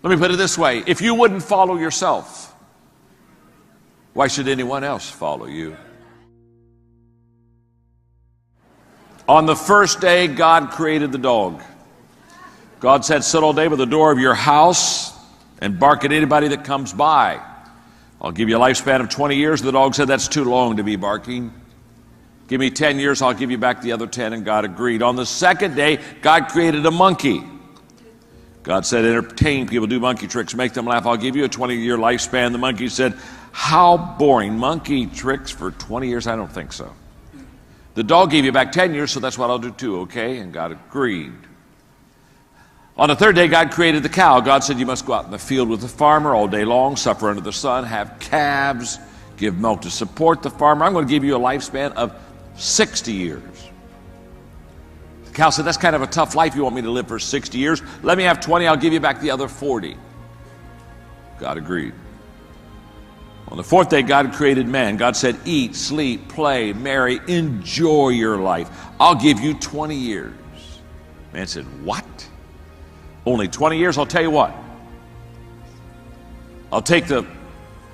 Let me put it this way. If you wouldn't follow yourself, why should anyone else follow you? On the first day, God created the dog. God said, sit all day by the door of your house and bark at anybody that comes by. I'll give you a lifespan of 20 years. The dog said, that's too long to be barking. Give me 10 years, I'll give you back the other 10, and God agreed. On the second day, God created a monkey. God said, entertain people, do monkey tricks, make them laugh. I'll give you a 20-year lifespan. The monkey said, how boring. Monkey tricks for 20 years? I don't think so. The dog gave you back 10 years, so that's what I'll do too, okay? And God agreed. On the third day, God created the cow. God said, you must go out in the field with the farmer all day long, suffer under the sun, have calves, give milk to support the farmer. I'm going to give you a lifespan of 60 years. The cow said, that's kind of a tough life. You want me to live for 60 years? Let me have 20, I'll give you back the other 40. God agreed. On the fourth day, God created man. God said, eat, sleep, play, marry, enjoy your life. I'll give you 20 years. Man said, what? Only 20 years? I'll tell you what. I'll take the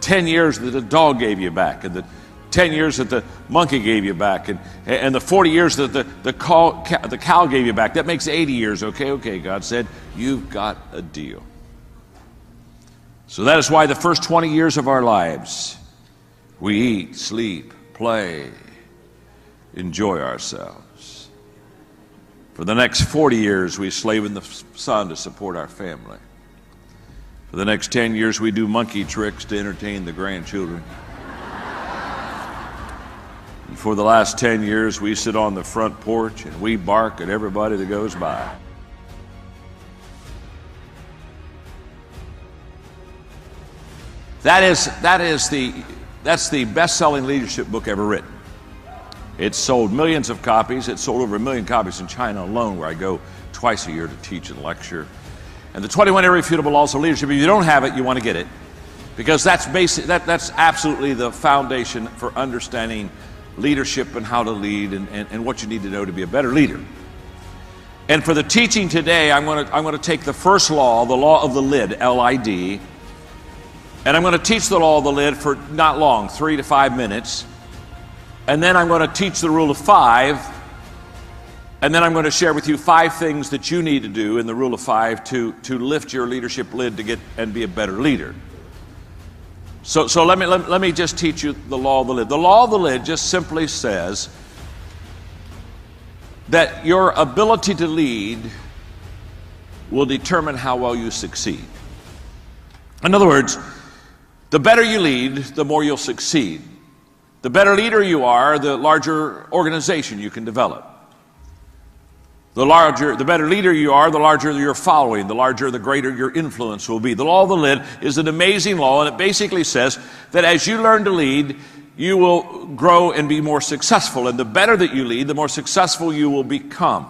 10 years that the dog gave you back, and the 10 years that the monkey gave you back, and the 40 years that the cow gave you back. That makes 80 years. Okay, God said, you've got a deal. So that is why the first 20 years of our lives, we eat, sleep, play, enjoy ourselves. For the next 40 years, we slave in the sun to support our family. For the next 10 years, we do monkey tricks to entertain the grandchildren. And for the last 10 years, we sit on the front porch and we bark at everybody that goes by. That's the best-selling leadership book ever written. It's sold millions of copies. It's sold over 1 million copies in China alone, where I go twice a year to teach and lecture. And the 21 Irrefutable Laws of Leadership, if you don't have it, you want to get it. Because that's absolutely the foundation for understanding leadership and how to lead and what you need to know to be a better leader. And for the teaching today, I'm going to take the first law, the law of the lid, L-I-D, and I'm going to teach the law of the lid for not long, 3 to 5 minutes. And then I'm going to teach the rule of 5. And then I'm going to share with you 5 things that you need to do in the rule of 5 to lift your leadership lid to get and be a better leader. So let me just teach you the law of the lid. The law of the lid just simply says that your ability to lead will determine how well you succeed. In other words, the better you lead, the more you'll succeed. The better leader you are, the larger organization you can develop. The better leader you are, the larger your following, the greater your influence will be. The law of the lid is an amazing law, and it basically says that as you learn to lead, you will grow and be more successful. And the better that you lead, the more successful you will become.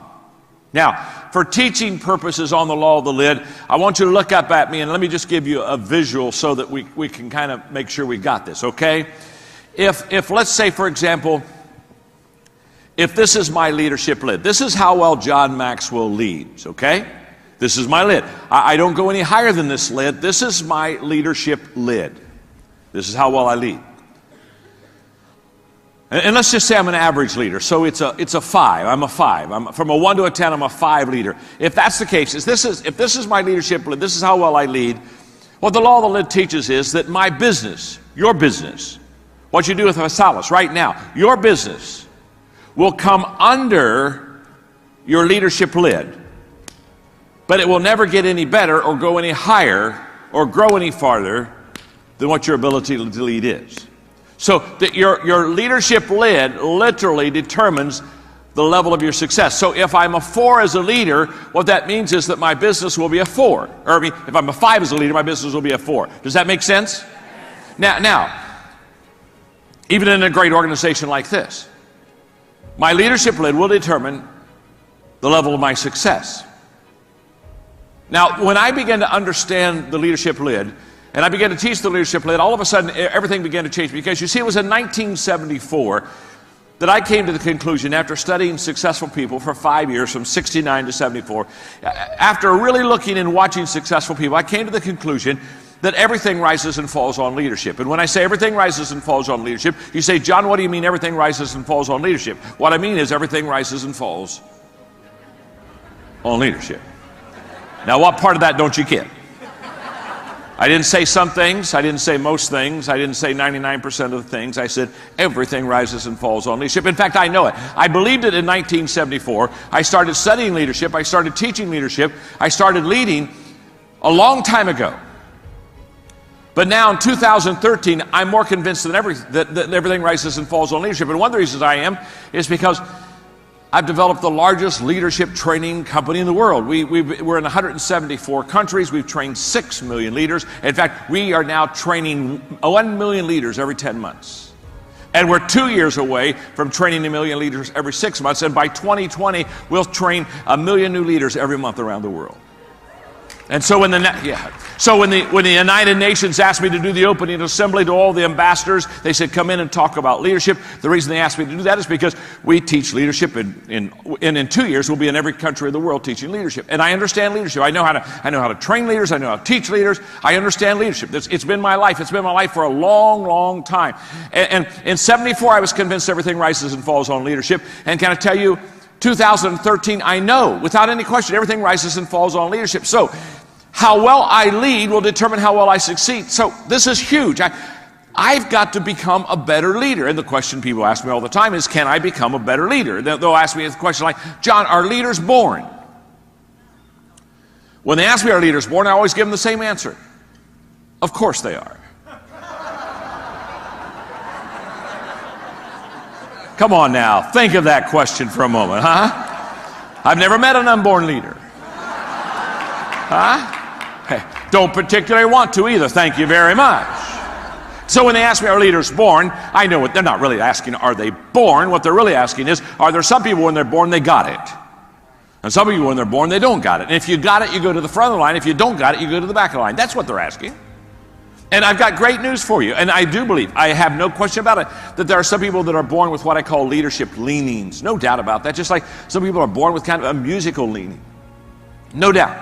Now, for teaching purposes on the law of the lid, I want you to look up at me and let me just give you a visual so that we can kind of make sure we got this, okay? If let's say, for example, if this is my leadership lid, this is how well John Maxwell leads, okay? This is my lid. I don't go any higher than this lid. This is my leadership lid. This is how well I lead. And let's just say I'm an average leader, so it's a 5. I'm a 5. From a 1 to a 10, I'm a 5 leader. If that's the case, if this is my leadership lid, this is how well I lead, what the law of the lid teaches is that my business, your business, what you do with Vasalis right now, your business will come under your leadership lid, but it will never get any better or go any higher or grow any farther than what your ability to lead is. So that your leadership lid literally determines the level of your success. So if I'm a 4 as a leader, what that means is that my business will be a 4. Or I mean, if I'm a 5 as a leader, my business will be a 4. Does that make sense? Now, even in a great organization like this, my leadership lid will determine the level of my success. Now, when I began to understand the leadership lid, and I began to teach the leadership lid, all of a sudden everything began to change. Because you see, it was in 1974 that I came to the conclusion after studying successful people for 5 years, from 69 to 74, after really looking and watching successful people, I came to the conclusion that everything rises and falls on leadership. And when I say everything rises and falls on leadership, you say, John, what do you mean everything rises and falls on leadership? What I mean is everything rises and falls on leadership. Now, what part of that don't you get? I didn't say some things. I didn't say most things. I didn't say 99% of the things. I said everything rises and falls on leadership. In fact, I know it. I believed it in 1974. I started studying leadership. I started teaching leadership. I started leading a long time ago. But now in 2013, I'm more convinced than ever that everything rises and falls on leadership. And one of the reasons I am is because I've developed the largest leadership training company in the world. We're in 174 countries. We've trained 6 million leaders. In fact, we are now training 1 million leaders every 10 months. And we're 2 years away from training 1 million leaders every 6 months. And by 2020, we'll train 1 million new leaders every month around the world. And so when the United Nations asked me to do the opening assembly to all the ambassadors, they said, come in and talk about leadership. The reason they asked me to do that is because we teach leadership, and in 2 years we'll be in every country of the world teaching leadership. And I understand leadership. I know how to train leaders. I know how to teach leaders. I understand leadership. It's been my life. It's been my life for a long, long time. And in 74, I was convinced everything rises and falls on leadership. And can I tell you, 2013, I know, without any question, everything rises and falls on leadership. So, how well I lead will determine how well I succeed. So, this is huge. I've got to become a better leader. And the question people ask me all the time is, can I become a better leader? They'll ask me a question like, John, are leaders born? When they ask me, are leaders born, I always give them the same answer. Of course they are. Come on now, think of that question for a moment, huh? I've never met an unborn leader. Huh? Hey, don't particularly want to either, thank you very much. So when they ask me, are leaders born? I know what they're not really asking, are they born? What they're really asking is, are there some people when they're born, they got it? And some people when they're born, they don't got it. And if you got it, you go to the front of the line. If you don't got it, you go to the back of the line. That's what they're asking. And I've got great news for you, and I do believe, I have no question about it, that there are some people that are born with what I call leadership leanings. No doubt about that, just like some people are born with kind of a musical leaning. No doubt.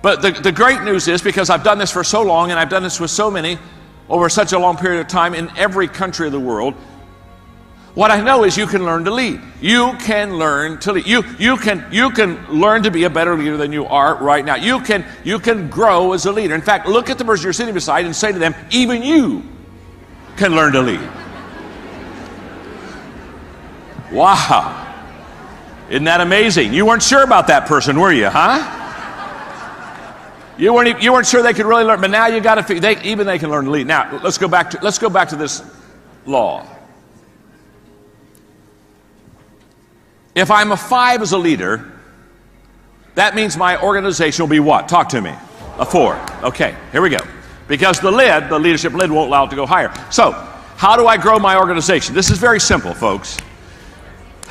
But the great news is, because I've done this for so long, and I've done this with so many over such a long period of time in every country of the world, what I know is you can learn to lead. You can learn to lead. You can learn to be a better leader than you are right now. You can grow as a leader. In fact, look at the person you're sitting beside and say to them, even you can learn to lead. Wow. Isn't that amazing? You weren't sure about that person, were you, huh? You weren't sure they could really learn, but now you got to they can learn to lead. Now, let's go back to this law. If I'm a 5 as a leader, that means my organization will be what? Talk to me. A 4. Okay, here we go. Because the leadership lid won't allow it to go higher. So, how do I grow my organization? This is very simple, folks.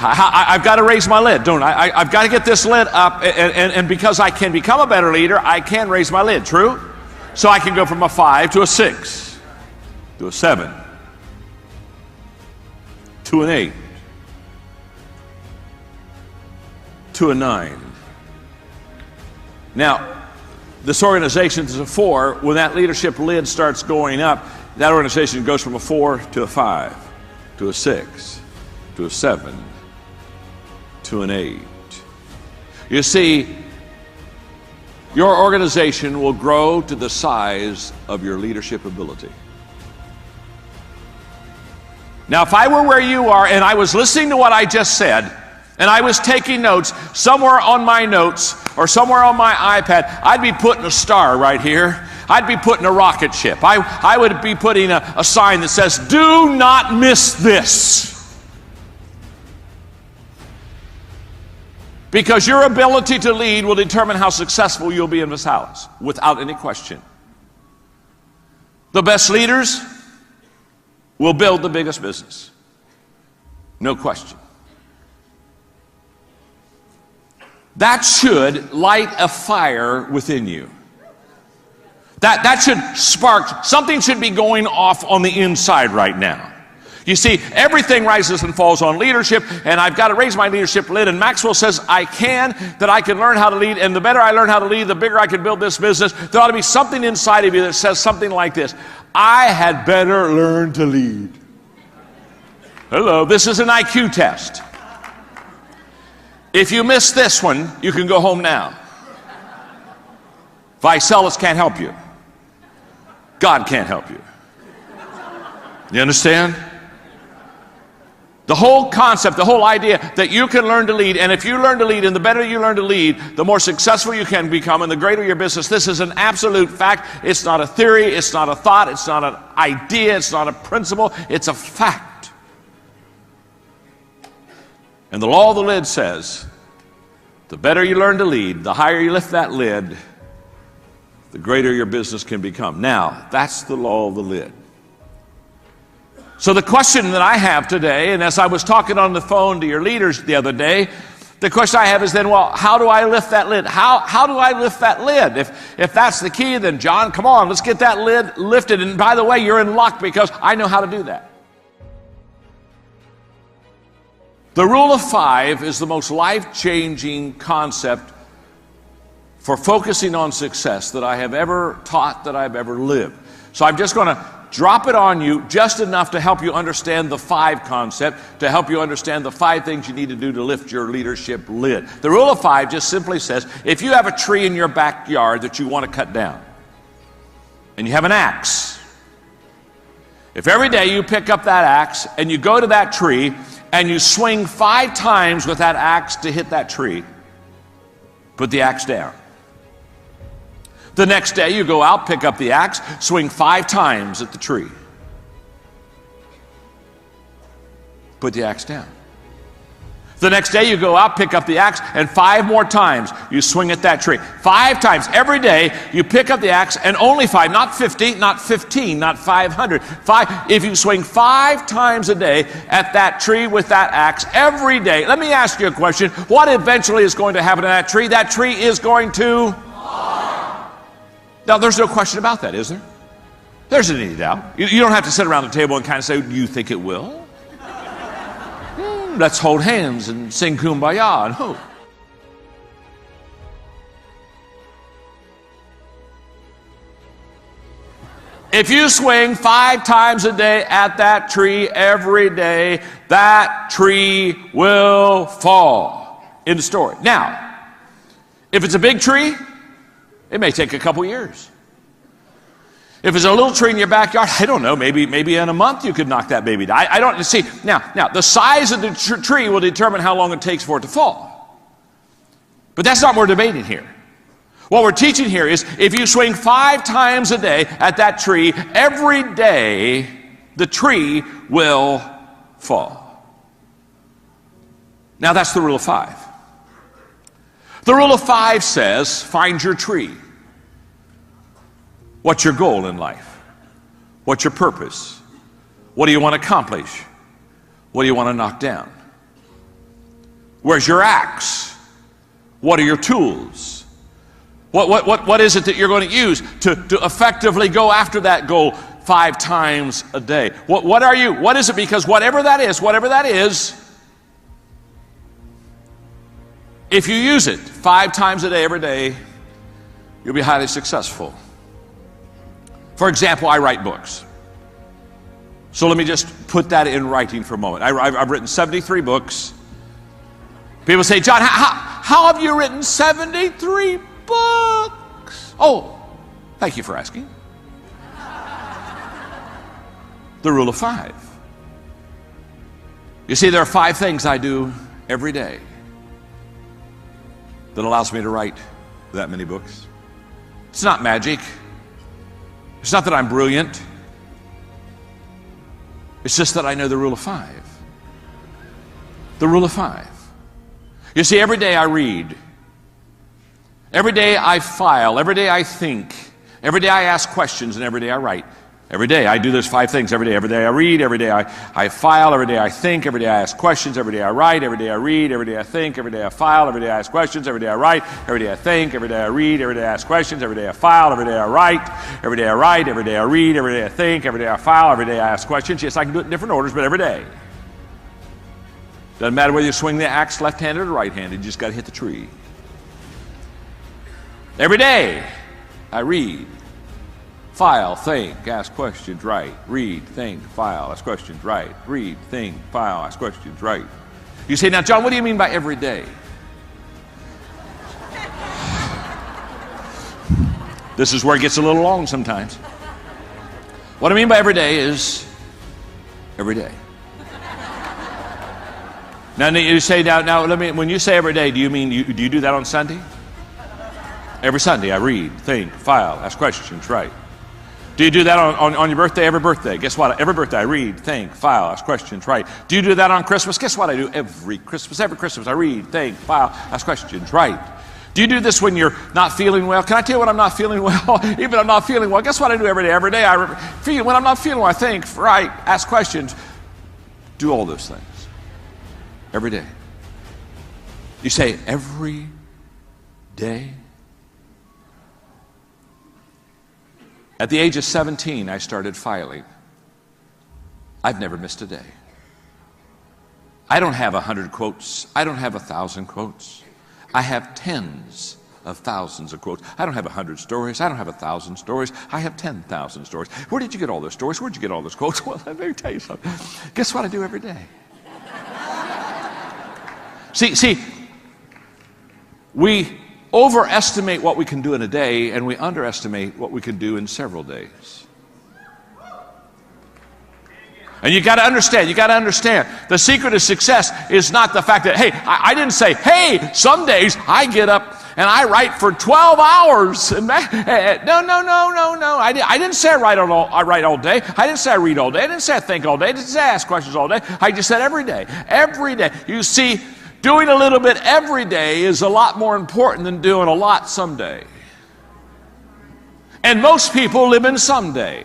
I've got to raise my lid, don't I? I've got to get this lid up, and because I can become a better leader, I can raise my lid, true? So I can go from a 5 to a 6, to a 7, to an 8, to a 9. Now, this organization is a 4. When that leadership lid starts going up, that organization goes from a 4 to a 5, to a 6, to a 7, to an 8. You see, your organization will grow to the size of your leadership ability. Now, if I were where you are and I was listening to what I just said, and I was taking notes, somewhere on my notes or somewhere on my iPad, I'd be putting a star right here. I'd be putting a rocket ship. I would be putting a sign that says, do not miss this. Because your ability to lead will determine how successful you'll be in this house, without any question. The best leaders will build the biggest business. No question. That should light a fire within you. That should spark, something should be going off on the inside right now. You see, everything rises and falls on leadership, and I've got to raise my leadership lid. And Maxwell says I can learn how to lead, and the better I learn how to lead, the bigger I can build this business. There ought to be something inside of you that says something like this: I had better learn to lead. Hello, this is an IQ test. If you miss this one, you can go home now. Visalis can't help you. God can't help you. You understand? The whole concept, the whole idea that you can learn to lead, and if you learn to lead, and the better you learn to lead, the more successful you can become, and the greater your business. This is an absolute fact. It's not a theory, it's not a thought, it's not an idea, it's not a principle, it's a fact. And the law of the lid says, the better you learn to lead, the higher you lift that lid, the greater your business can become. Now, that's the law of the lid. So the question that I have today, and as I was talking on the phone to your leaders the other day, the question I have is then, well, how do I lift that lid? How do I lift that lid? If that's the key, then John, come on, let's get that lid lifted. And by the way, you're in luck because I know how to do that. The rule of 5 is the most life-changing concept for focusing on success that I have ever taught, that I've ever lived. So I'm just going to drop it on you just enough to help you understand the 5 concept, to help you understand the 5 things you need to do to lift your leadership lid. The rule of 5 just simply says, if you have a tree in your backyard that you want to cut down, and you have an axe, if every day you pick up that axe and you go to that tree and you swing 5 times with that axe to hit that tree, put the axe down. The next day you go out, pick up the axe, swing 5 times at the tree. Put the axe down. The next day you go out, pick up the axe, and 5 more times you swing at that tree. 5 times. Every day you pick up the axe, and only 5, not 50, not 15, not 500. 5. If you swing 5 times a day at that tree with that axe every day, let me ask you a question. What eventually is going to happen to that tree? That tree is going to... Now, there's no question about that, is there? There's any doubt. You don't have to sit around the table and kind of say, do you think it will? Let's hold hands and sing Kumbaya and hope. If you swing 5 times a day at that tree every day, that tree will fall. End of story. Now, if it's a big tree, it may take a couple years. If it's a little tree in your backyard, I don't know, maybe in a month you could knock that baby down. I don't see. Now, the size of the tree will determine how long it takes for it to fall. But that's not what we're debating here. What we're teaching here is if you swing 5 times a day at that tree, every day the tree will fall. Now, that's the rule of 5. The rule of 5 says, find your tree. What's your goal in life? What's your purpose? What do you want to accomplish? What do you want to knock down? Where's your axe? What are your tools? What is it that you're going to use to effectively go after that goal 5 times a day? What are you? What is it? Because whatever that is, if you use it 5 times a day, every day, you'll be highly successful. For example, I write books. So let me just put that in writing for a moment. I've written 73 books. People say, John, how have you written 73 books? Oh, thank you for asking. The rule of 5. You see, there are 5 things I do every day that allows me to write that many books. It's not magic. It's not that I'm brilliant. It's just that I know the rule of 5. The rule of 5. You see, every day I read. Every day I file. Every day I think. Every day I ask questions, and every day I write. Every day I do those 5 things every day. Every day I read, every day I file, every day I think, every day I ask questions, every day I write, every day I read, every day I think, every day I file, every day I ask questions, every day I write, every day I think, every day I read, every day I ask questions, every day I file, every day I write, every day I write, every day I read, every day I think, every day I file, every day I ask questions. Yes, I can do it in different orders, but every day. Doesn't matter whether you swing the axe left-handed or right-handed, you just got to hit the tree. Every day I read, file, think, ask questions, write, read, think, file, ask questions, write, read, think, file, ask questions, write. You say, now, John, what do you mean by every day? This is where it gets a little long sometimes. What I mean by every day is every day. Now you say, now let me. When you say every day, do you mean do you do that on Sunday? Every Sunday I read, think, file, ask questions, write. Do you do that on your birthday? Every birthday. Guess what? Every birthday I read, think, file, ask questions, write. Do you do that on Christmas? Guess what I do every Christmas? Every Christmas I read, think, file, ask questions, write. Do you do this when you're not feeling well? Can I tell you when I'm not feeling well? Even if I'm not feeling well, guess what I do every day? Every day when I'm not feeling well, I think, write, ask questions, do all those things. Every day. You say, every day? At the age of 17, I started filing. I've never missed a day. I don't have 100 quotes. I don't have 1,000 quotes. I have tens of thousands of quotes. I don't have 100 stories. I don't have 1,000 stories. I have 10,000 stories. Where did you get all those stories? Where did you get all those quotes? Well, let me tell you something. Guess what I do every day? See, we overestimate what we can do in a day, and we underestimate what we can do in several days. And you got to understand, the secret of success is not the fact that, hey, I didn't say, hey, some days I get up and I write for 12 hours. No. I didn't say I write all day. I didn't say I read all day. I didn't say I think all day. I didn't say I ask questions all day. I just said every day. Every day. You see, doing a little bit every day is a lot more important than doing a lot someday. And most people live in someday.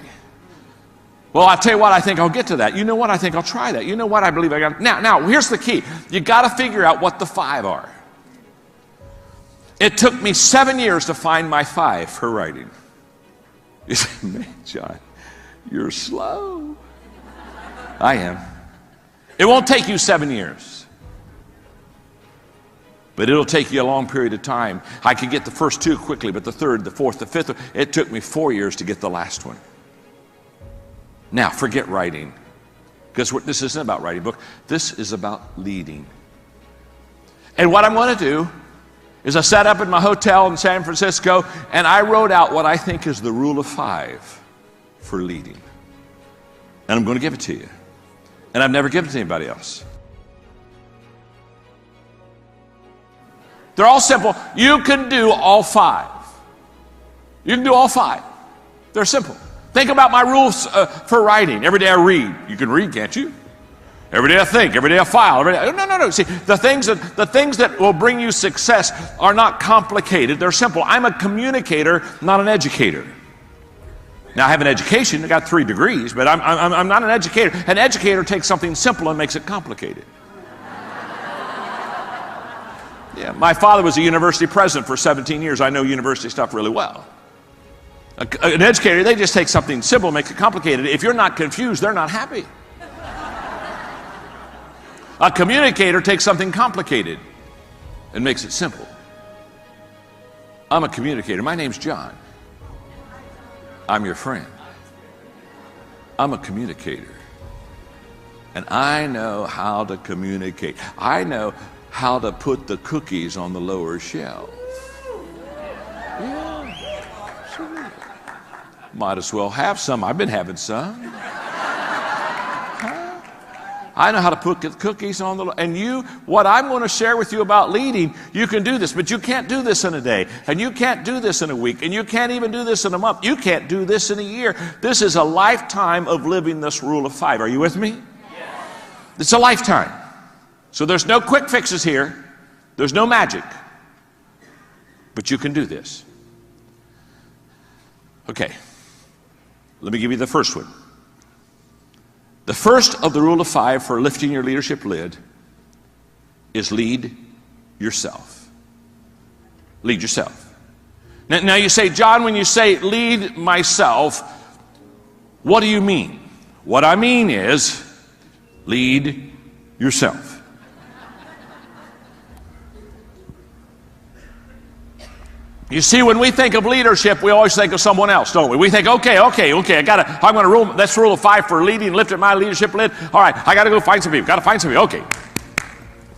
Well, I'll tell you what, I think I'll get to that. You know what? I think I'll try that. You know what? I believe I got. Now, here's the key. You got to figure out what the 5 are. It took me 7 years to find my 5 for writing. You say, man, John, you're slow. I am. It won't take you 7 years. But it'll take you a long period of time. I could get the first 2 quickly, but the third, the fourth, the fifth, it took me 4 years to get the last one. Now, forget writing, because this isn't about writing a book. This is about leading. And what I'm going to do is I sat up in my hotel in San Francisco, and I wrote out what I think is the rule of 5 for leading. And I'm going to give it to you. And I've never given it to anybody else. They're all simple. You can do all 5. You can do all 5. They're simple. Think about my rules for writing. Every day I read. You can read, can't you? Every day I think. Every day I file. Every day. No. See, the things that will bring you success are not complicated. They're simple. I'm a communicator, not an educator. Now, I have an education. I got 3 degrees, but I'm not an educator. An educator takes something simple and makes it complicated. Yeah, my father was a university president for 17 years. I know university stuff really well. An educator, they just take something simple and make it complicated. If you're not confused, they're not happy. A communicator takes something complicated and makes it simple. I'm a communicator. My name's John. I'm your friend. I'm a communicator. And I know how to communicate. I know how to put the cookies on the lower shelf. Yeah, sure. Might as well have some. I've been having some. Huh? I know how to put the cookies on the and what I'm going to share with you about leading, you can do this, but you can't do this in a day, and you can't do this in a week, and you can't even do this in a month. You can't do this in a year. This is a lifetime of living this rule of 5. Are you with me? Yes. It's a lifetime. So there's no quick fixes here. There's no magic. But you can do this. Okay. Let me give you the first one. The first of the rule of 5 for lifting your leadership lid is lead yourself. Lead yourself. Now you say, John, when you say lead myself, what do you mean? What I mean is lead yourself. You see, when we think of leadership, we always think of someone else, don't we? We think, okay, I'm going to rule, that's rule of 5 for leading, lifting my leadership lid. All right, I got to go find some people. Got to find some people. Okay.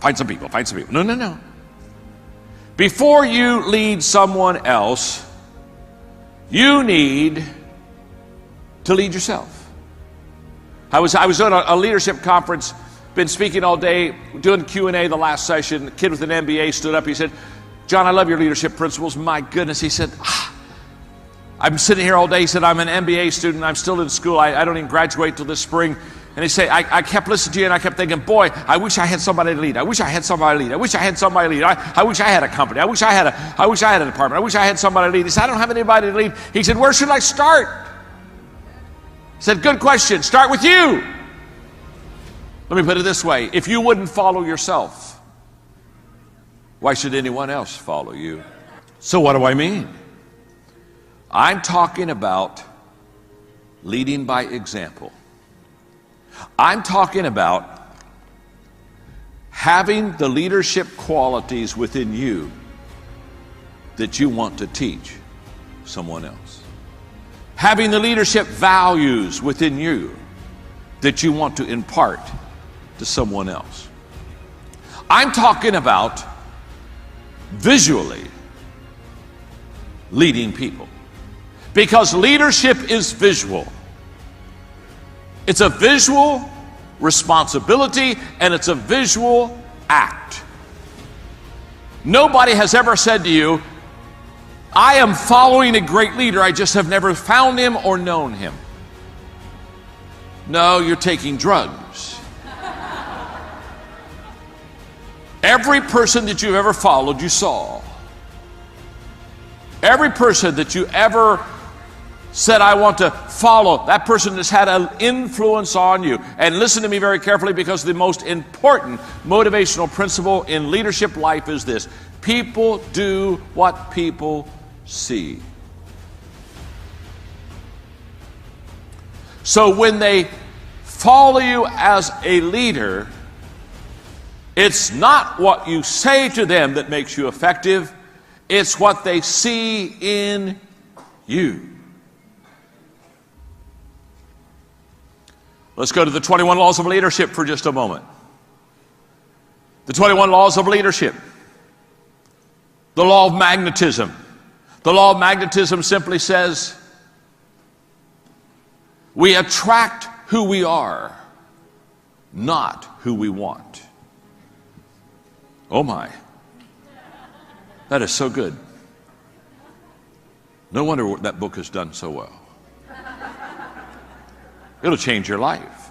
Find some people. No. Before you lead someone else, you need to lead yourself. I was doing a leadership conference, been speaking all day, doing Q&A the last session. A kid with an MBA stood up. He said, John, I love your leadership principles. My goodness. He said, I'm sitting here all day. He said, I'm an MBA student. I'm still in school. I don't even graduate till this spring. And he said, I kept listening to you and I kept thinking, boy, I wish I had somebody to lead. I wish I had somebody to lead. I wish I had somebody to lead. I wish I had a company. I wish I had a department. I wish I had somebody to lead. He said, I don't have anybody to lead. He said, where should I start? He said, good question. Start with you. Let me put it this way. If you wouldn't follow yourself, why should anyone else follow you? So what do I mean? I'm talking about leading by example. I'm talking about having the leadership qualities within you that you want to teach someone else. Having the leadership values within you that you want to impart to someone else. I'm talking about visually leading people, because leadership is visual. It's a visual responsibility and it's a visual act. Nobody has ever said to you, I am following a great leader, I just have never found him or known him. No, you're taking drugs. Every person that you've ever followed, you saw. Every person that you ever said, I want to follow, that person has had an influence on you. And listen to me very carefully, because the most important motivational principle in leadership life is this: people do what people see. So when they follow you as a leader, it's not what you say to them that makes you effective, it's what they see in you. Let's go to the 21 laws of leadership for just a moment. The 21 laws of leadership. The law of magnetism. The law of magnetism simply says, we attract who we are, not who we want. Oh my. That is so good. No wonder that book has done so well. It'll change your life.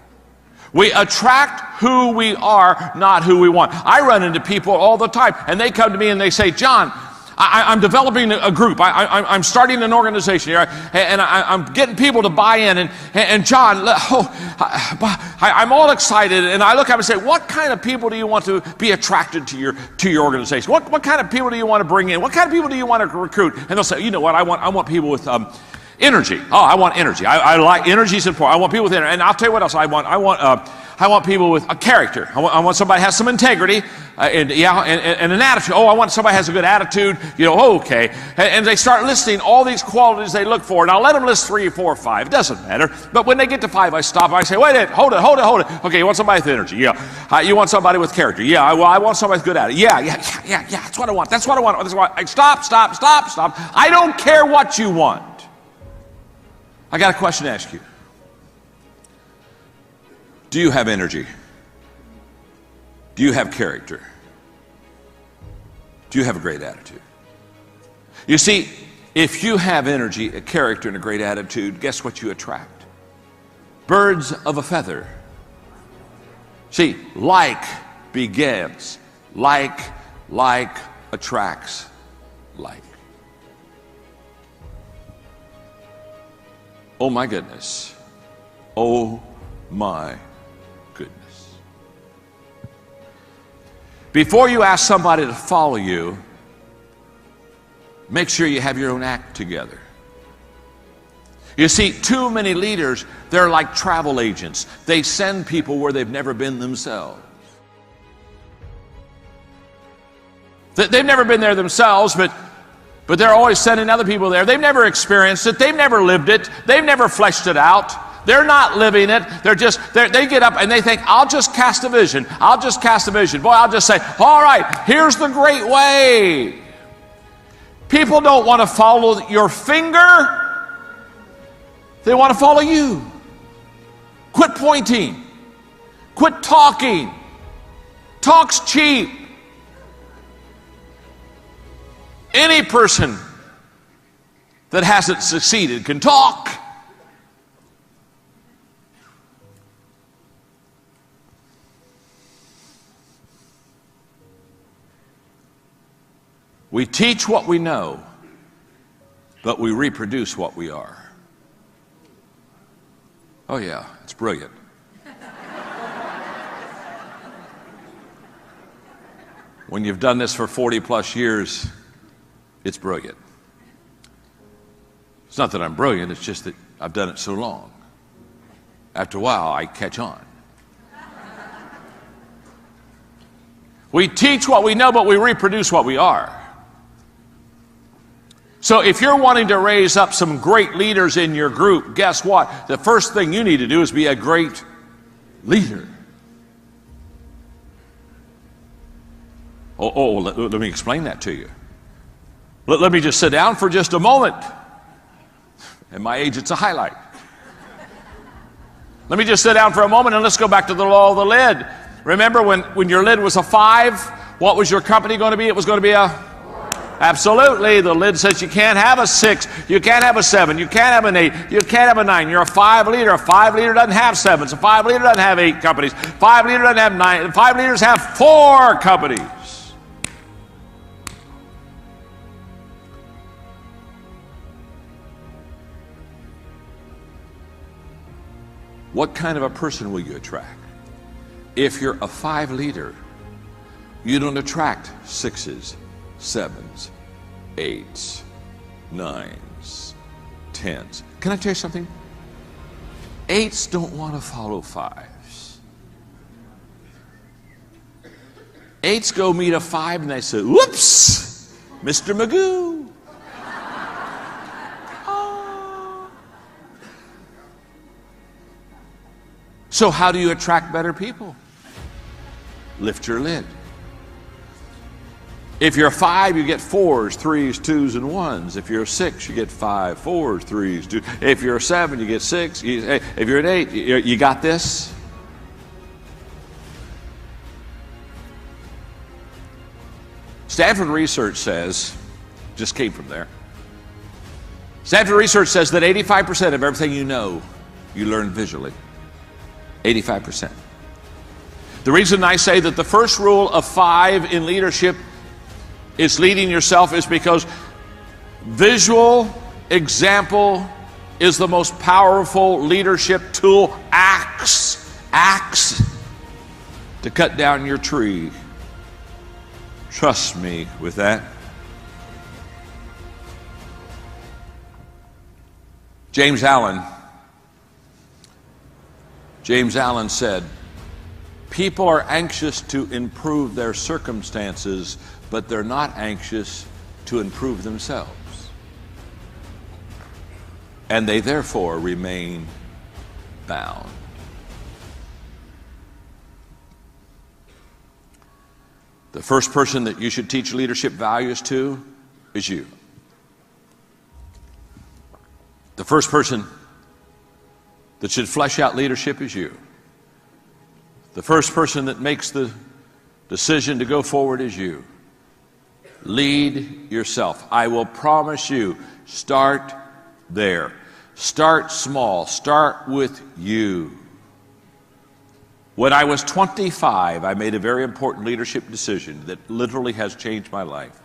We attract who we are, not who we want. I run into people all the time, and they come to me and they say, John, I'm developing a group. I'm starting an organization here, and I'm getting people to buy in. And John, I'm all excited, and I look up and say, what kind of people do you want to be attracted to your organization? What kind of people do you want to bring in? What kind of people do you want to recruit? And they'll say, you know what, I want people with energy. Oh, I want energy. I like energy is important. I want people with energy. And I'll tell you what else I want. I want people with a character. I want somebody who has some integrity and an attitude. Oh, I want somebody who has a good attitude. Okay. And they start listing all these qualities they look for. And I'll let them list 3, 4, 5. It doesn't matter. But when they get to 5, I stop. I say, wait a minute. Hold it. Okay, you want somebody with energy? Yeah. You want somebody with character? Yeah. I want somebody with good attitude. Yeah. That's what I want. That's what I want. Stop. I don't care what you want. I got a question to ask you. Do you have energy? Do you have character? Do you have a great attitude? You see, if you have energy, a character, and a great attitude, guess what you attract? Birds of a feather. See, like begets, like attracts like. Oh my goodness. Oh my goodness. Before you ask somebody to follow you, make sure you have your own act together. You see, too many leaders, they're like travel agents. They send people where they've never been themselves. They've never been there themselves, but they're always sending other people there. They've never experienced it. They've never lived it. They've never fleshed it out. They're not living it. They get up and they think, I'll just cast a vision. I'll just cast a vision. Boy, I'll just say, all right, here's the great way. People don't want to follow your finger. They want to follow you. Quit pointing. Quit talking. Talk's cheap. Any person that hasn't succeeded can talk. We teach what we know, but we reproduce what we are. Oh yeah, it's brilliant. When you've done this for 40 plus years, it's brilliant. It's not that I'm brilliant, it's just that I've done it so long. After a while, I catch on. We teach what we know, but we reproduce what we are. So if you're wanting to raise up some great leaders in your group, guess what? The first thing you need to do is be a great leader. Let me explain that to you. Let me just sit down for just a moment. At my age, it's a highlight. Let me just sit down for a moment and let's go back to the law of the lid. Remember when your lid was a 5, what was your company going to be? It was going to be a... Absolutely. The lid says you can't have a 6, you can't have a 7, you can't have an 8, you can't have a 9. You're a 5 leader. A 5 leader doesn't have 7s. A 5 leader doesn't have 8 companies. 5 leader doesn't have 9. 5 leaders have 4 companies. What kind of a person will you attract? If you're a 5 leader, you don't attract 6s, 7s, 8s, 9s, 10s. Can I tell you something? 8s don't want to follow 5s. 8s go meet a 5 and they say, whoops, Mr. Magoo. So how do you attract better people? Lift your lid. If you're a 5, you get 4s, 3s, 2s, and 1s. If you're a 6, you get 5, 4s, 3s, 2s. If you're a 7, you get 6. If you're an 8, you got this? Stanford research says, just came from there. Stanford research says that 85% of everything you know, you learn visually. 85%. The reason I say that the first rule of 5 in leadership is leading yourself is because visual example is the most powerful leadership tool. Axe to cut down your tree. Trust me with that. James Allen said, people are anxious to improve their circumstances, but they're not anxious to improve themselves. And they therefore remain bound. The first person that you should teach leadership values to is you. The first person that should flesh out leadership is you. The first person that makes the decision to go forward is you. Lead yourself. I will promise you, start there. Start small. Start with you. When I was 25, I made a very important leadership decision that literally has changed my life.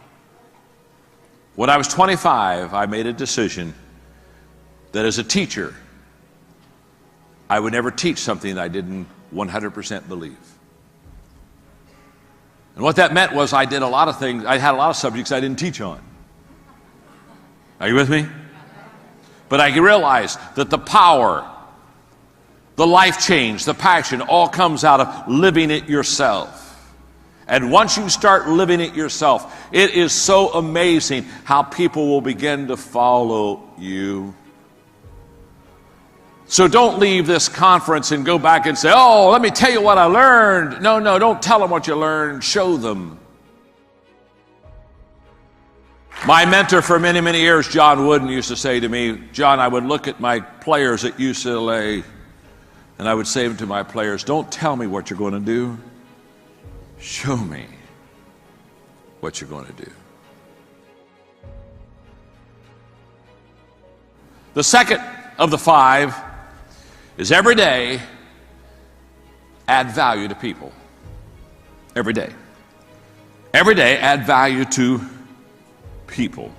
When I was 25, I made a decision that as a teacher, I would never teach something that I didn't 100% believe. And what that meant was I did a lot of things, I had a lot of subjects I didn't teach on. Are you with me? But I realized that the power, the life change, the passion, all comes out of living it yourself. And once you start living it yourself, it is so amazing how people will begin to follow you. So don't leave this conference and go back and say, oh, let me tell you what I learned. No, don't tell them what you learned. Show them. My mentor for many, many years, John Wooden, used to say to me, John, I would look at my players at UCLA and I would say to my players, don't tell me what you're going to do. Show me what you're going to do. The second of the 5 is every day add value to people. Every day. Every day add value to people.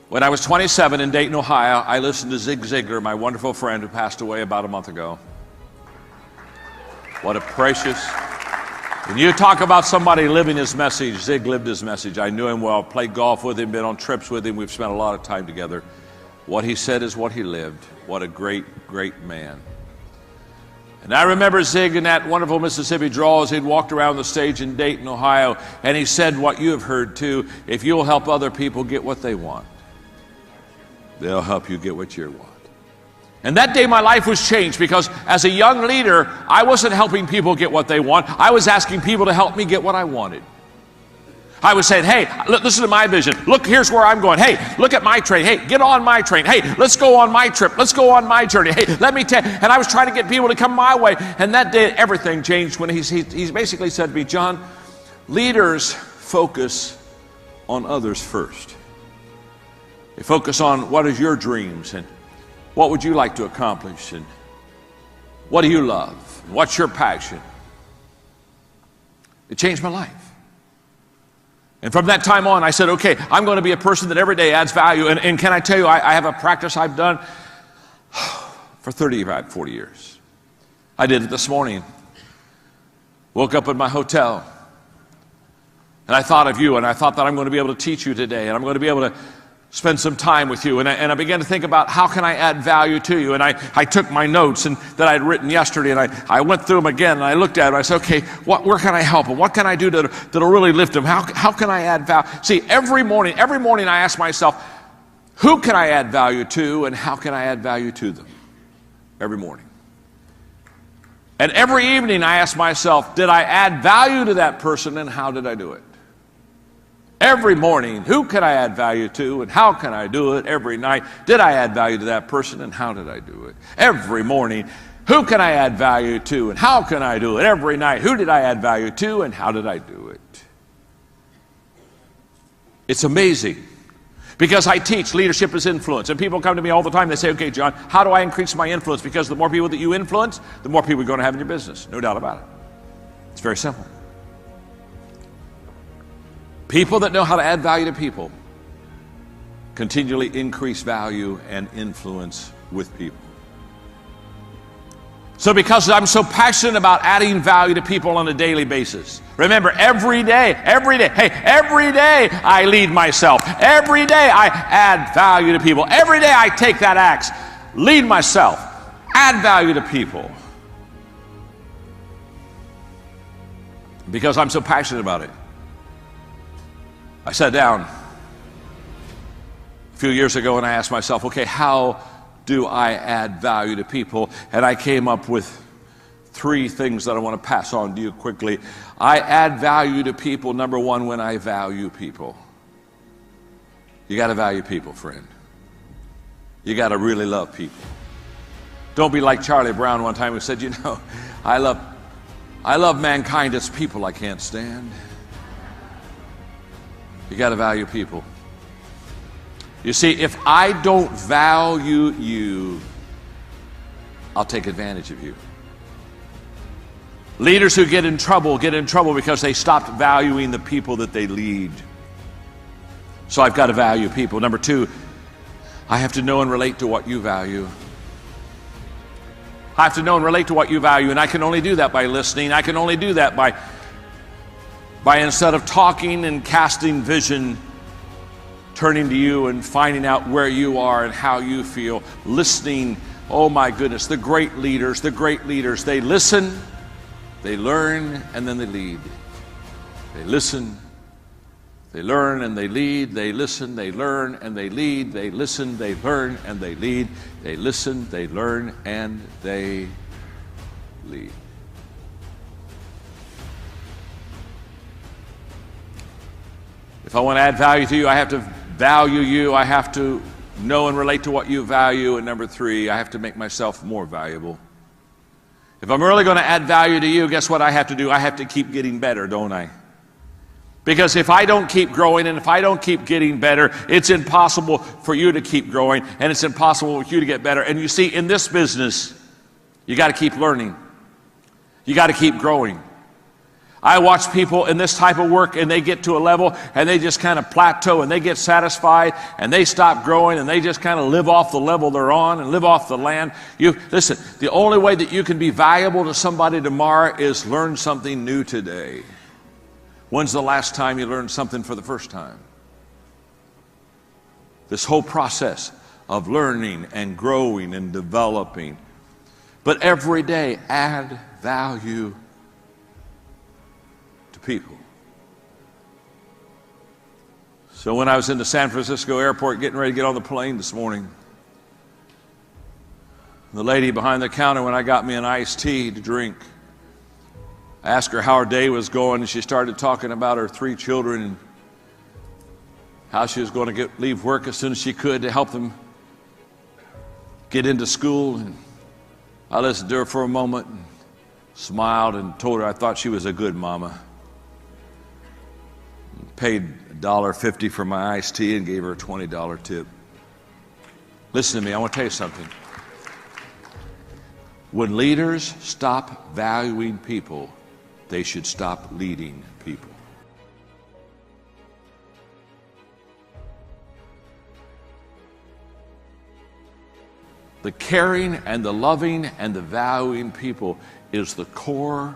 When I was 27 in Dayton, Ohio, I listened to Zig Ziglar, my wonderful friend who passed away about a month ago. What a precious... When you talk about somebody living his message, Zig lived his message. I knew him well, played golf with him, been on trips with him. We've spent a lot of time together. What he said is what he lived. What a great, great man. And I remember Zig in that wonderful Mississippi drawl as he'd walked around the stage in Dayton, Ohio, and he said what you have heard too, if you'll help other people get what they want, they'll help you get what you want. And that day my life was changed because as a young leader, I wasn't helping people get what they want. I was asking people to help me get what I wanted. I was saying, hey, listen to my vision. Look, here's where I'm going. Hey, look at my train. Hey, get on my train. Hey, let's go on my trip. Let's go on my journey. Hey, let me tell you. And I was trying to get people to come my way. And that day, everything changed when he basically said to me, John, leaders focus on others first. They focus on what is your dreams and what would you like to accomplish and what do you love? What's your passion? It changed my life. And from that time on, I said, okay, I'm going to be a person that every day adds value. And can I tell you, I have a practice I've done for 35, 40 years. I did it this morning. Woke up in my hotel. And I thought of you, and I thought that I'm going to be able to teach you today, and I'm going to be able to spend some time with you. And I began to think about how can I add value to you. And I took my notes that I had written yesterday, and I went through them again, and I looked at it. I said, okay, where can I help them? What can I do that'll really lift them? How can I add value? See, every morning I ask myself, who can I add value to, and how can I add value to them? Every morning. And every evening I ask myself, did I add value to that person, and how did I do it? Every morning, who can I add value to and how can I do it? Every night, did I add value to that person and how did I do it? Every morning, who can I add value to and how can I do it? Every night, who did I add value to and how did I do it? It's amazing because I teach leadership is influence, and people come to me all the time. They say, okay, John, how do I increase my influence? Because the more people that you influence, the more people you're going to have in your business. No doubt about it. It's very simple. People that know how to add value to people continually increase value and influence with people. So because I'm so passionate about adding value to people on a daily basis, remember, every day, every day I lead myself. Every day I add value to people. Every day I take that axe, lead myself, add value to people. Because I'm so passionate about it. I sat down a few years ago and I asked myself, okay, how do I add value to people? And I came up with 3 things that I want to pass on to you quickly. I add value to people, number 1, when I value people. You got to value people, friend. You got to really love people. Don't be like Charlie Brown one time who said, you know, I love mankind. It's people I can't stand. You got to value people. You see, if I don't value you, I'll take advantage of you. Leaders who get in trouble because they stopped valuing the people that they lead. So I've got to value people. Number 2, I have to know and relate to what you value. I have to know and relate to what you value, and I can only do that by listening. I can only do that by instead of talking and casting vision, turning to you and finding out where you are and how you feel, listening. Oh my goodness, the great leaders, they listen, they learn, and then they lead. They listen, they learn, and they lead. They listen, they learn, and they lead. They listen, they learn, and they lead. They listen, they learn, and they lead. If I want to add value to you, I have to value you. I have to know and relate to what you value. And number three, I have to make myself more valuable. If I'm really going to add value to you, guess what I have to do? I have to keep getting better, don't I? Because if I don't keep growing and if I don't keep getting better, it's impossible for you to keep growing, and it's impossible for you to get better. And you see, in this business, you got to keep learning. You got to keep growing. I watch people in this type of work, and they get to a level and they just kind of plateau and they get satisfied and they stop growing and they just kind of live off the level they're on and live off the land. Listen, the only way that you can be valuable to somebody tomorrow is learn something new today. When's the last time you learned something for the first time? This whole process of learning and growing and developing. But every day, add value to people. So when I was in the San Francisco airport getting ready to get on the plane this morning, the lady behind the counter, when I got me an iced tea to drink, I asked her how her day was going, and she started talking about her 3 children and how she was going to leave work as soon as she could to help them get into school. And I listened to her for a moment and smiled and told her I thought she was a good mama. Paid $1.50 for my iced tea and gave her a $20 tip. Listen to me, I want to tell you something. When leaders stop valuing people, they should stop leading people. The caring and the loving and the valuing people is the core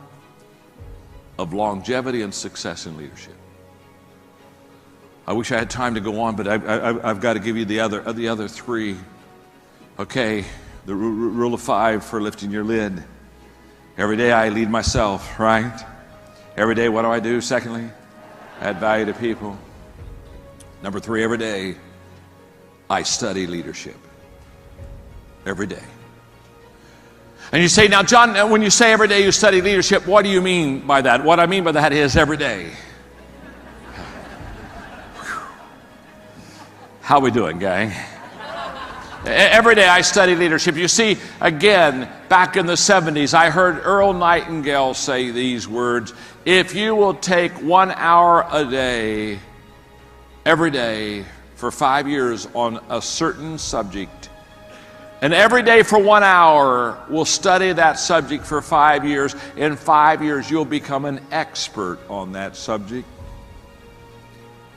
of longevity and success in leadership. I wish I had time to go on, but I've got to give you the other 3. Okay, the rule of 5 for lifting your lid. Every day I lead myself, right? Every day, what do? Secondly, add value to people. Number 3, every day I study leadership. Every day. And you say, now John, when you say every day you study leadership, what do you mean by that? What I mean by that is every day. How we doing, gang? Every day I study leadership. You see, again, back in the 70s, I heard Earl Nightingale say these words: if you will take 1 hour a day, every day, for 5 years on a certain subject, and every day for 1 hour, we'll study that subject for 5 years. In 5 years, you'll become an expert on that subject.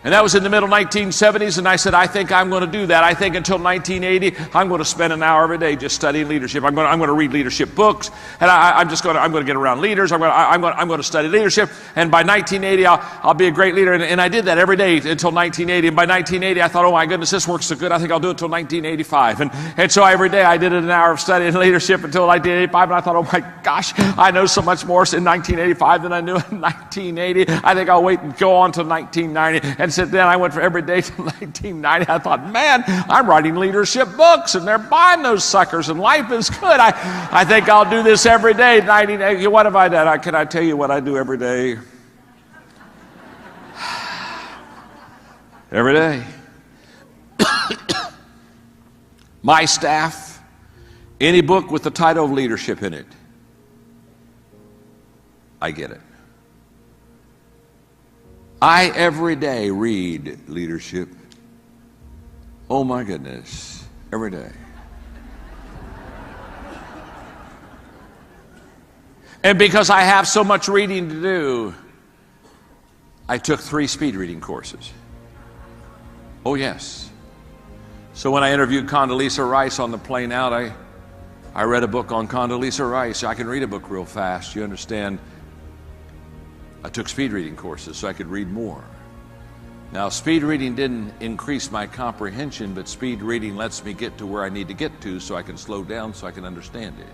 And that was in the middle 1970s, and I said, I think I'm going to do that. I think until 1980, I'm going to spend an hour every day just studying leadership. I'm going to read leadership books, and I'm going to get around leaders. I'm going to study leadership, and by 1980, I'll be a great leader. And I did that every day until 1980. And by 1980, I thought, oh my goodness, this works so good. I think I'll do it until 1985. And so every day I did an hour of studying leadership until 1985. And I thought, oh my gosh, I know so much more in 1985 than I knew in 1980. I think I'll wait and go on to 1990. And then I went for every day till 1990. I thought, man, I'm writing leadership books and they're buying those suckers and life is good. I think I'll do this every day. What have I done? Can I tell you what I do every day? Every day. My staff, any book with the title of leadership in it, I get it. I every day read leadership. Oh my goodness, every day. And because I have so much reading to do, I took 3 speed reading courses. Oh yes. So when I interviewed Condoleezza Rice on the plane out, I read a book on Condoleezza Rice. I can read a book real fast, you understand. I took speed reading courses so I could read more. Now, speed reading didn't increase my comprehension, but speed reading lets me get to where I need to get to so I can slow down so I can understand it.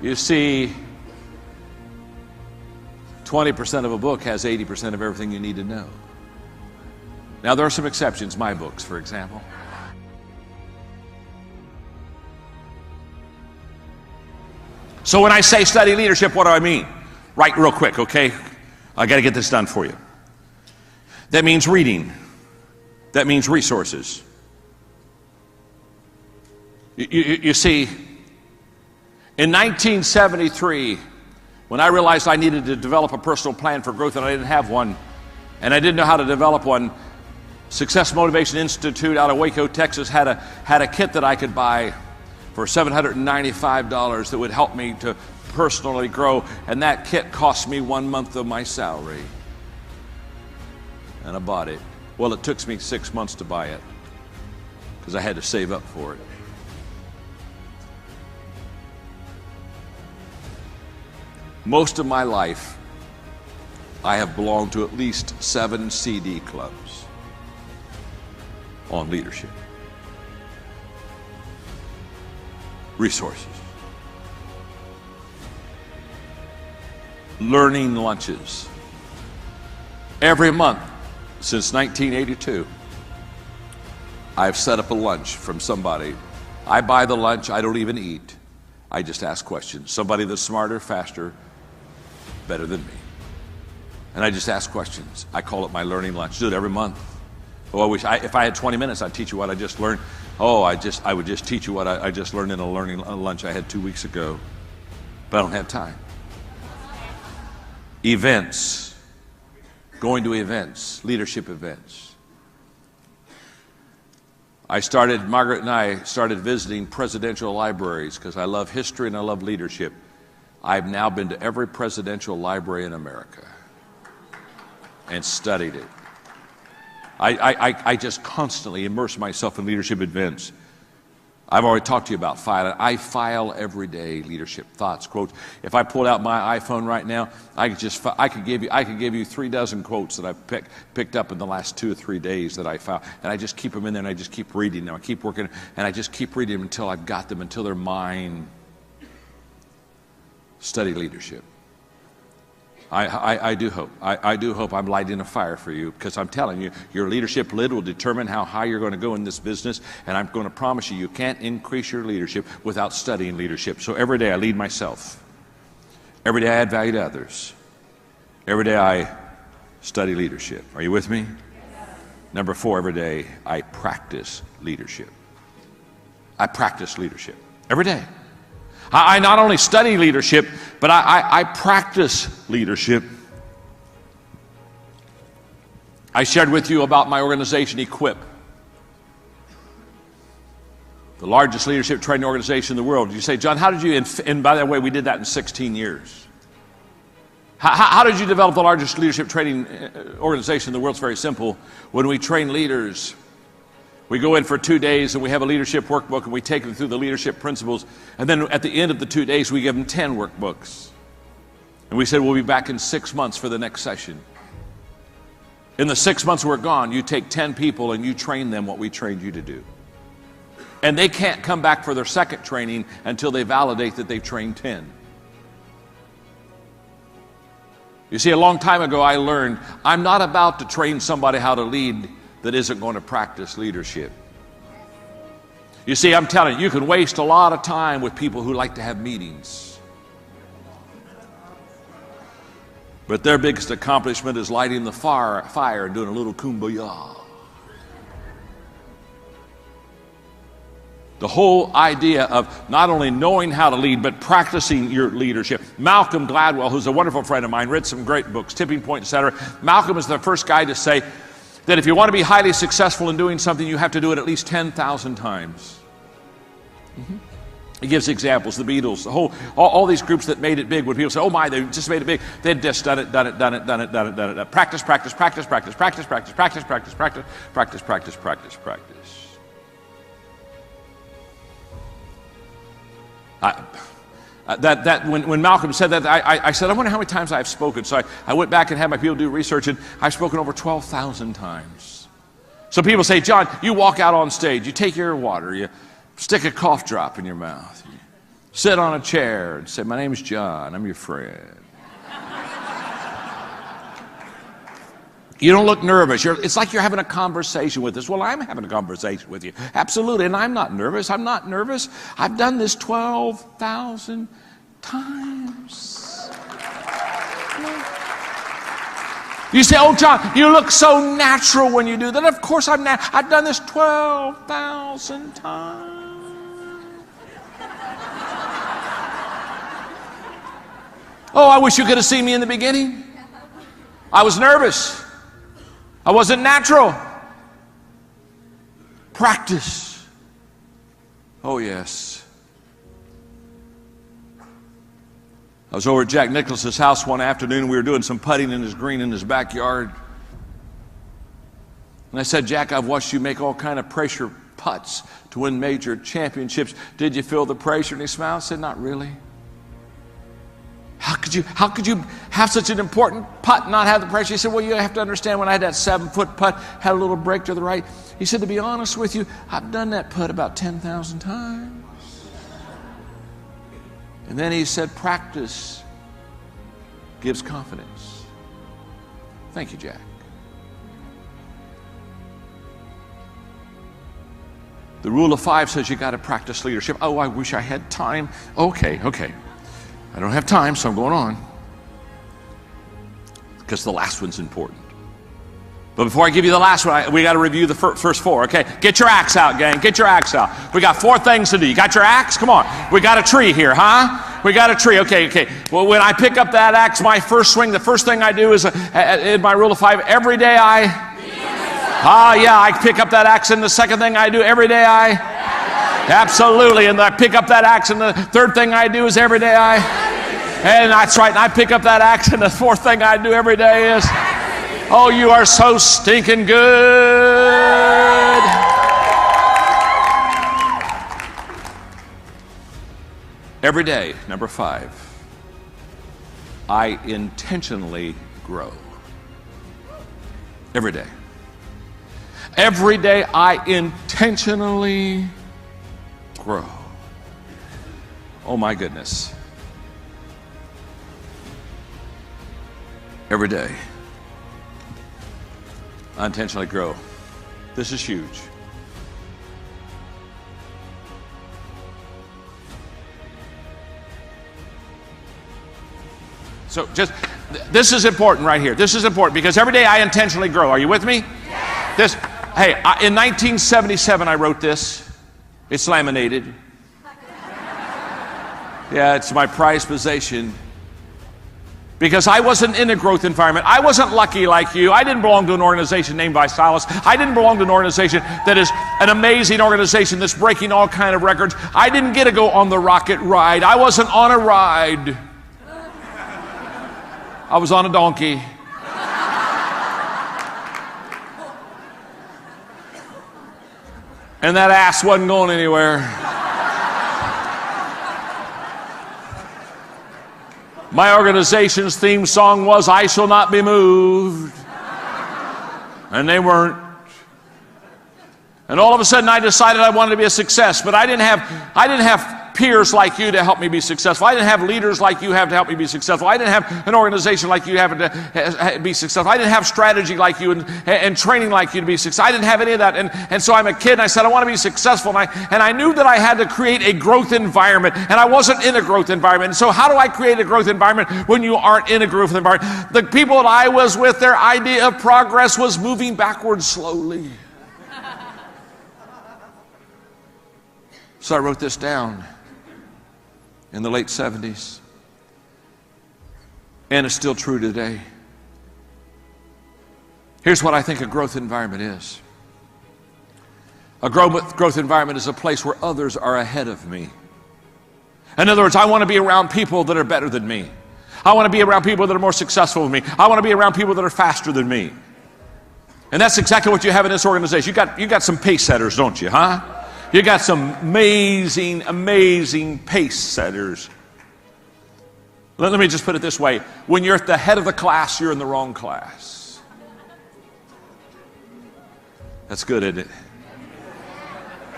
You see, 20% of a book has 80% of everything you need to know. Now, there are some exceptions, my books, for example. So when I say study leadership, what do I mean? Right, real quick, okay? I got to get this done for you. That means reading. That means resources. You see, in 1973, when I realized I needed to develop a personal plan for growth and I didn't have one, and I didn't know how to develop one, Success Motivation Institute out of Waco, Texas had a kit that I could buy for $795 that would help me to personally grow, and that kit cost me 1 month of my salary. And I bought it. Well, it took me 6 months to buy it because I had to save up for it. Most of my life, I have belonged to at least 7 CD clubs on leadership. Resources. Learning lunches. Every month since 1982, I've set up a lunch from somebody. I buy the lunch, I don't even eat. I just ask questions. Somebody that's smarter, faster, better than me. And I just ask questions. I call it my learning lunch. Do it every month. Oh, if I had 20 minutes, I'd teach you what I just learned. Oh, I would just teach you what I just learned in a learning lunch I had 2 weeks ago. But I don't have time. Events. Going to events, leadership events. Margaret and I started visiting presidential libraries because I love history and I love leadership. I've now been to every presidential library in America and studied it. I just constantly immerse myself in leadership events. I've already talked to you about filing. I file every day leadership thoughts, quotes. If I pulled out my iPhone right now, I could give you 36 quotes that I've picked up in the last 2 or 3 days that I filed, and I just keep them in there and I just keep reading them. I keep working and I just keep reading them until I've got them, until they're mine. Study leadership. I do hope I'm lighting a fire for you, because I'm telling you, your leadership lid will determine how high you're going to go in this business, and I'm going to promise you, you can't increase your leadership without studying leadership. So every day I lead myself. Every day I add value to others. Every day I study leadership. Are you with me? Number 4, every day I practice leadership. I practice leadership every day. I not only study leadership, but I practice leadership. I shared with you about my organization, Equip, the largest leadership training organization in the world. You say, John, how did you, and by the way, we did that in 16 years. How did you develop the largest leadership training organization in the world? It's very simple. When we train leaders, we go in for 2 days and we have a leadership workbook and we take them through the leadership principles. And then at the end of the 2 days, we give them 10 workbooks. And we said, we'll be back in 6 months for the next session. In the 6 months we're gone, you take 10 people and you train them what we trained you to do. And they can't come back for their second training until they validate that they've trained 10. You see, a long time ago I learned, I'm not about to train somebody how to lead that isn't going to practice leadership. You see, I'm telling you, you can waste a lot of time with people who like to have meetings. But their biggest accomplishment is lighting the fire and doing a little kumbaya. The whole idea of not only knowing how to lead, but practicing your leadership. Malcolm Gladwell, who's a wonderful friend of mine, read some great books, Tipping Point, etc. Malcolm is the first guy to say that if you want to be highly successful in doing something, you have to do it at least 10,000 times. He gives examples, the Beatles, all these groups that made it big. When people say, oh my, they just made it big, they'd just done it. Practice, practice, practice, practice, practice, practice, practice, practice, practice, practice, practice, practice, practice. When Malcolm said that, I said, I wonder how many times I've spoken. So I went back and had my people do research, and I've spoken over 12,000 times. So people say, John, you walk out on stage, you take your water, you stick a cough drop in your mouth, you sit on a chair and say, my name's John, I'm your friend. You don't look nervous. It's like you're having a conversation with us. Well, I'm having a conversation with you. Absolutely. And I'm not nervous. I'm not nervous. I've done this 12,000 times. You say, oh, John, you look so natural when you do that. Of course I'm not. I've done this 12,000 times. Oh, I wish you could have seen me in the beginning. I was nervous. I wasn't natural. Practice. Oh, yes. I was over at Jack Nicklaus's house one afternoon, and we were doing some putting in his green in his backyard. And I said, Jack, I've watched you make all kind of pressure putts to win major championships. Did you feel the pressure? And he smiled and said, not really. How could you have such an important putt and not have the pressure? He said, well, you have to understand, when I had that 7-foot putt, had a little break to the right. He said, to be honest with you, I've done that putt about 10,000 times. And then he said, practice gives confidence. Thank you, Jack. The rule of 5 says you got to practice leadership. Oh, I wish I had time. Okay. I don't have time, so I'm going on, because the last one's important. But before I give you the last one, we got to review the first 4, okay? Get your axe out, gang. Get your axe out. We got 4 things to do. You got your axe? Come on. We got a tree here, huh? We got a tree. Okay. Well, when I pick up that axe, my first swing, the first thing I do is, in my rule of 5, every day I pick up that axe, and the second thing I do every day absolutely, and I pick up that axe, and the third thing I do is every day and that's right, and I pick up that axe, and the fourth thing I do every day is, oh, you are so stinking good. Every day, number 5, I intentionally grow. Every day. Every day I intentionally grow. Oh my goodness. Every day I intentionally grow. This is huge. So this is important right here. This is important because every day I intentionally grow. Are you with me? Yes. In 1977 I wrote this. It's laminated. Yeah, it's my prized possession. Because I wasn't in a growth environment. I wasn't lucky like you. I didn't belong to an organization named Visalis. I didn't belong to an organization that is an amazing organization that's breaking all kind of records. I didn't get to go on the rocket ride. I wasn't on a ride. I was on a donkey. And that ass wasn't going anywhere. My organization's theme song was, I shall not be moved. And they weren't. And all of a sudden I decided I wanted to be a success, but I didn't have peers like you to help me be successful. I didn't have leaders like you have to help me be successful. I didn't have an organization like you have to be successful. I didn't have strategy like you and training like you to be successful. I didn't have any of that. And so I'm a kid, and I said, I want to be successful. And I knew that I had to create a growth environment, and I wasn't in a growth environment. And so how do I create a growth environment when you aren't in a growth environment? The people that I was with, their idea of progress was moving backwards slowly. So I wrote this down in the late 70s. And it's still true today. Here's what I think a growth environment is. A growth environment is a place where others are ahead of me. In other words, I want to be around people that are better than me. I want to be around people that are more successful than me. I want to be around people that are faster than me. And that's exactly what you have in this organization. You got some pace setters, don't you, huh? You got some amazing, amazing pace setters. Let me just put it this way. When you're at the head of the class, you're in the wrong class. That's good, isn't it?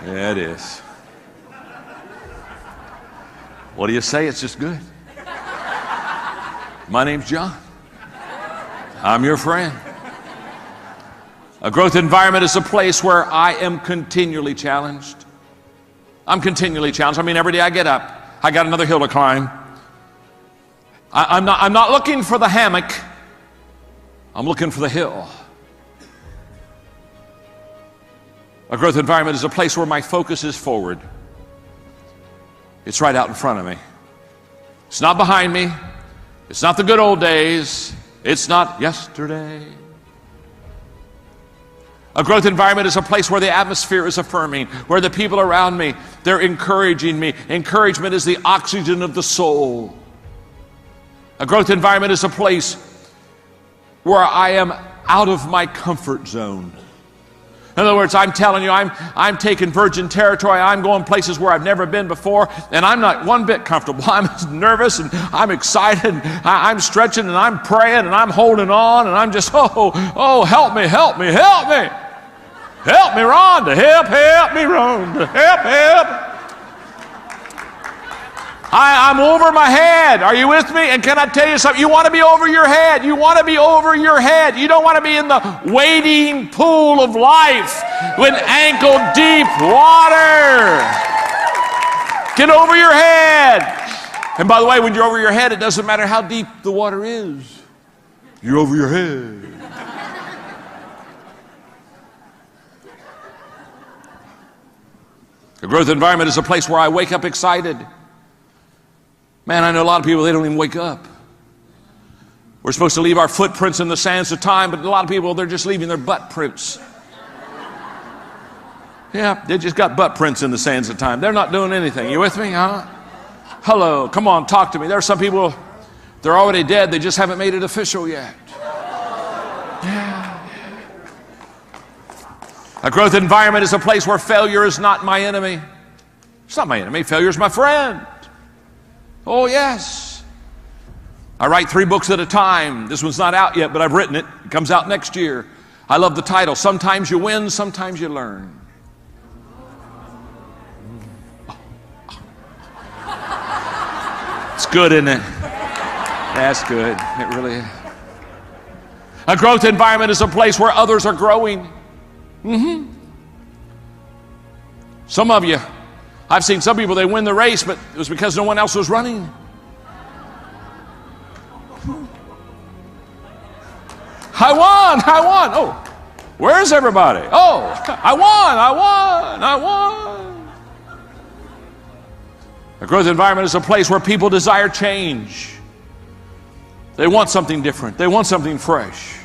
Yeah, it is. What do you say? It's just good. My name's John. I'm your friend. A growth environment is a place where I am continually challenged. I'm continually challenged. I mean, every day I get up, I got another hill to climb. I'm not looking for the hammock. I'm looking for the hill. A growth environment is a place where my focus is forward. It's right out in front of me. It's not behind me. It's not the good old days. It's not yesterday. A growth environment is a place where the atmosphere is affirming, where the people around me, they're encouraging me. Encouragement is the oxygen of the soul. A growth environment is a place where I am out of my comfort zone. In other words, I'm telling you, I'm taking virgin territory. I'm going places where I've never been before, and I'm not one bit comfortable. I'm nervous, and I'm excited, and I'm stretching, and I'm praying, and I'm holding on, and I'm just, oh, help me, help me, help me. Help me, Rhonda. Help me, Rhonda. Help. I'm over my head. Are you with me? And can I tell you something? You want to be over your head. You want to be over your head. You don't want to be in the wading pool of life with ankle deep water. Get over your head. And by the way, when you're over your head, it doesn't matter how deep the water is. You're over your head. A growth environment is a place where I wake up excited. Man, I know a lot of people, they don't even wake up. We're supposed to leave our footprints in the sands of time, but a lot of people, they're just leaving their butt prints. Yeah, they just got butt prints in the sands of time. They're not doing anything. You with me, huh? Hello, come on, talk to me. There are some people, they're already dead. They just haven't made it official yet. Yeah. A growth environment is a place where failure is not my enemy. It's not my enemy. Failure is my friend. Oh, yes. I write 3 books at a time. This one's not out yet, but I've written it. It comes out next year. I love the title. Sometimes you win, sometimes you learn. It's good, isn't it? That's good. It really is. A growth environment is a place where others are growing. Some of you, I've seen some people, they win the race, but it was because no one else was running. I won. Oh, where's everybody? Oh, I won. A growth environment is a place where people desire change. They want something different. They want something fresh.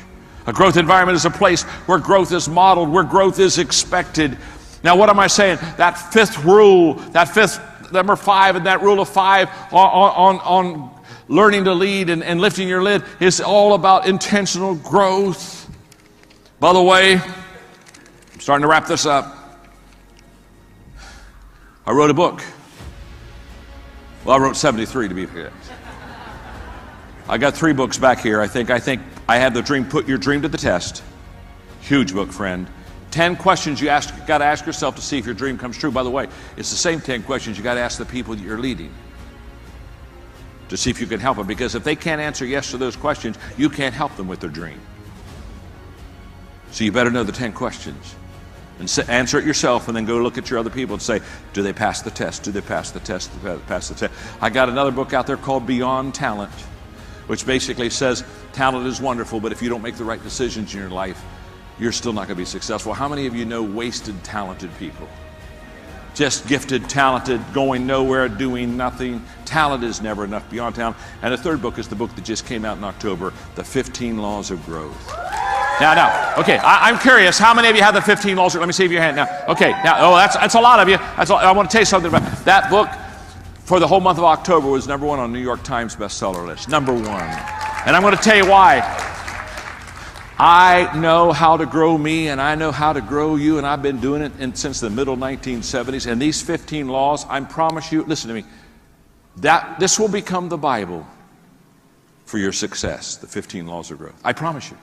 A growth environment is a place where growth is modeled, where growth is expected. Now, what am I saying? That 5th rule, that 5th, number 5, and that rule of 5 on learning to lead and lifting your lid is all about intentional growth. By the way, I'm starting to wrap this up. I wrote a book. Well, I wrote 73 to be exact. I got 3 books back here. I think I had the dream, Put Your Dream to the Test. Huge book, friend. 10 questions you got to ask yourself to see if your dream comes true. By the way, it's the same 10 questions you got to ask the people that you're leading to see if you can help them. Because if they can't answer yes to those questions, you can't help them with their dream. So you better know the 10 questions. And answer it yourself, and then go look at your other people and say, do they pass the test? Do they pass the test? Do they pass the test? I got another book out there called Beyond Talent, which basically says talent is wonderful, but if you don't make the right decisions in your life, you're still not going to be successful. How many of you know wasted, talented people? Just gifted, talented, going nowhere, doing nothing. Talent is never enough. Beyond Talent. And the 3rd book is the book that just came out in October, The 15 Laws of Growth. Now, okay, I'm curious, how many of you have the 15 laws? Let me see your hand now. Okay, now, that's a lot of you. I want to tell you something about that book. for the whole month of October was #1 on New York Times bestseller list. #1. And I'm going to tell you why. I know how to grow me, and I know how to grow you, and I've been doing it since the middle 1970s. And these 15 laws, I promise you, listen to me, that this will become the Bible for your success, the 15 laws of growth. I promise you.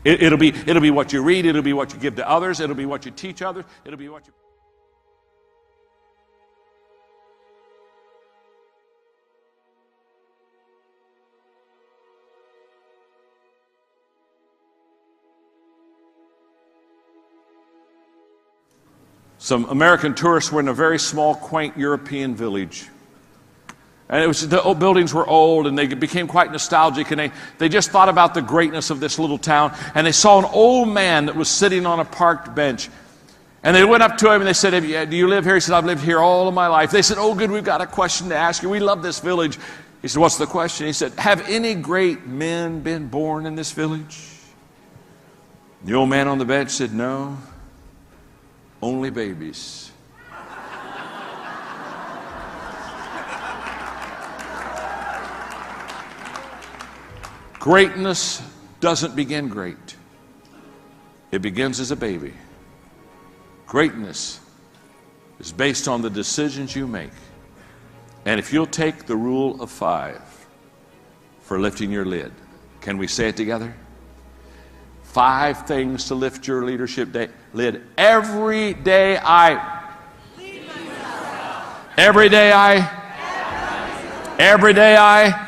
It'll be what you read, it'll be what you give to others, it'll be what you teach others, it'll be what you... Some American tourists were in a very small, quaint European village. And the old buildings were old, and they became quite nostalgic, and they just thought about the greatness of this little town. And they saw an old man that was sitting on a parked bench. And they went up to him and they said, "Do you live here?" He said, "I've lived here all of my life." They said, "Oh, good, we've got a question to ask you. We love this village." He said, "What's the question?" He said, "Have any great men been born in this village?" The old man on the bench said, "No. Only babies." Greatness doesn't begin great. It begins as a baby. Greatness is based on the decisions you make. And if you'll take the rule of 5 for lifting your lid, can we say it together? 5 things to lift your leadership lid. Every day I lead myself. Every day I. Every day I.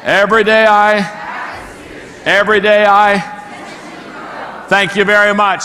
Every day I. Every day I. Thank you very much.